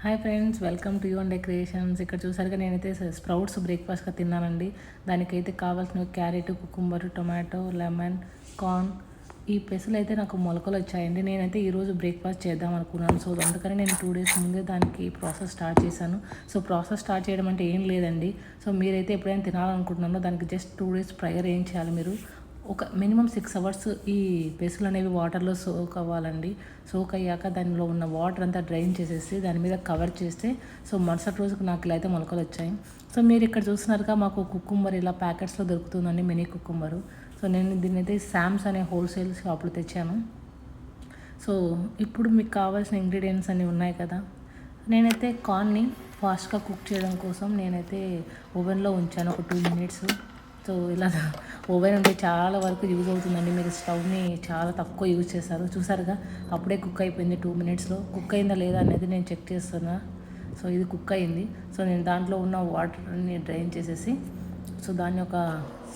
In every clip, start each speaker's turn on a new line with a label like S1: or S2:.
S1: Hi friends, welcome to you and creations. ఇక్కడ చూసారుగా నేనైతే స్ప్రౌట్స్ బ్రేక్ఫాస్ట్గా తిన్నానండి. దానికైతే కావాల్సిన carrot, cucumber, tomato, lemon, corn, ఈ పెసలు అయితే నాకు మొలకలు వచ్చాయండి. నేనైతే ఈరోజు బ్రేక్ఫాస్ట్ చేద్దాం అనుకున్నాను. సో అందుకని నేను 2 డేస్ ముందే దానికి ప్రాసెస్ స్టార్ట్ చేశాను. సో ప్రాసెస్ స్టార్ట్ చేయడం అంటే ఏం లేదండి. సో మీరైతే ఎప్పుడైనా తినాలనుకుంటున్నారో దానికి జస్ట్ 2 డేస్ ప్రయర్ ఏం చేయాలి, మీరు ఒక మినిమం 6 అవర్స్ ఈ పెసులు అనేవి వాటర్లో సోక్ అవ్వాలండి. సోక్ అయ్యాక దానిలో ఉన్న వాటర్ అంతా డ్రైన్ చేసేసి దాని మీద కవర్ చేస్తే సో మరుసటి రోజుకు నాకు ఇలా అయితే మొలకలు వచ్చాయి. సో మీరు ఇక్కడ చూస్తున్నారుగా, మాకు కుకుంబర్ ఇలా ప్యాకెట్స్లో దొరుకుతుందండి, మినీ కుకుంబరు. సో నేను దీన్ని అయితే శామ్స్ అనే హోల్సేల్ షాప్లో తెచ్చాను. సో ఇప్పుడు మీకు కావాల్సిన ఇంగ్రీడియంట్స్ అన్నీ ఉన్నాయి కదా. నేనైతే కార్న్ని ఫాస్ట్గా కుక్ చేయడం కోసం నేనైతే ఓవెన్లో ఉంచాను ఒక 2 మినిట్స్. సో ఇలా ఓవెన్ ఉంటే చాలా వరకు యూజ్ అవుతుందండి. మీరు స్టవ్ని చాలా తక్కువ యూజ్ చేస్తారు. చూసారుగా, అప్పుడే కుక్ అయిపోయింది 2 మినిట్స్లో. కుక్ అయిందా లేదా అనేది నేను చెక్ చేస్తున్నా. సో ఇది కుక్ అయింది. సో నేను దాంట్లో ఉన్న వాటర్ని డ్రైన్ చేసేసి సో దాన్ని ఒక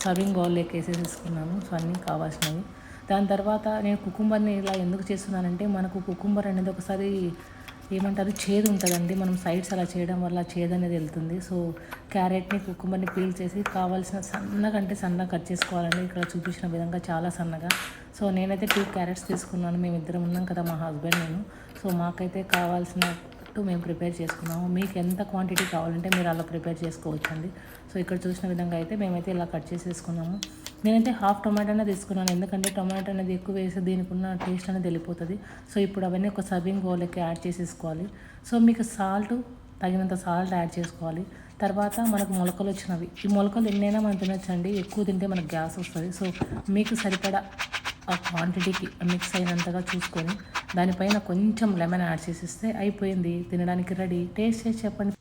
S1: సర్వింగ్ బౌల్లోకి వేసేసుకున్నాను. సో అన్నీ కావాల్సినవి. దాని తర్వాత నేను కుకుంబర్ని ఇలా ఎందుకు చేస్తున్నానంటే, మనకు కుకుంబర్ అనేది ఒకసారి ఏమంటారు, చేదు ఉంటుందండి. మనం సైడ్స్ అలా చేయడం వల్ల చేదు అనేది వెళ్తుంది. సో క్యారెట్ని, కుకుంబర్ని పీల్ చేసి కావాల్సిన సన్నగా కట్ చేసుకోవాలండి. ఇక్కడ చూపించిన విధంగా చాలా సన్నగా. సో నేనైతే 2 క్యారెట్స్ తీసుకున్నాను. మేమిద్దరం ఉన్నాం కదా, మా హస్బెండ్ నేను. సో మాకైతే కావాల్సినట్టు మేము ప్రిపేర్ చేసుకున్నాము. మీకు ఎంత క్వాంటిటీ కావాలంటే మీరు అలా ప్రిపేర్ చేసుకోవచ్చండి. సో ఇక్కడ చూసిన విధంగా అయితే మేమైతే ఇలా కట్ చేసేసుకున్నాము. నేనైతే హాఫ్ టొమాటోనే తీసుకున్నాను, ఎందుకంటే టొమాటో అనేది ఎక్కువ వేసి దీనికి ఉన్న టేస్ట్ అనేది వెళ్ళిపోతుంది. సో ఇప్పుడు అవన్నీ ఒక సర్వింగ్ బౌల్కి యాడ్ చేసేసుకోవాలి. సో మీకు తగినంత సాల్ట్ యాడ్ చేసుకోవాలి. తర్వాత మనకు మొలకలు వచ్చినవి, ఈ మొలకలు ఎన్నైనా మనం తినొచ్చండి. ఎక్కువ తింటే మనకు గ్యాస్ వస్తుంది. సో మీకు సరిపడా ఆ క్వాంటిటీకి మిక్స్ అయినంతగా చూసుకొని దానిపైన కొంచెం లెమన్ యాడ్ చేసేస్తే అయిపోయింది, తినడానికి రెడీ. టేస్ట్ చేసి చెప్పండి.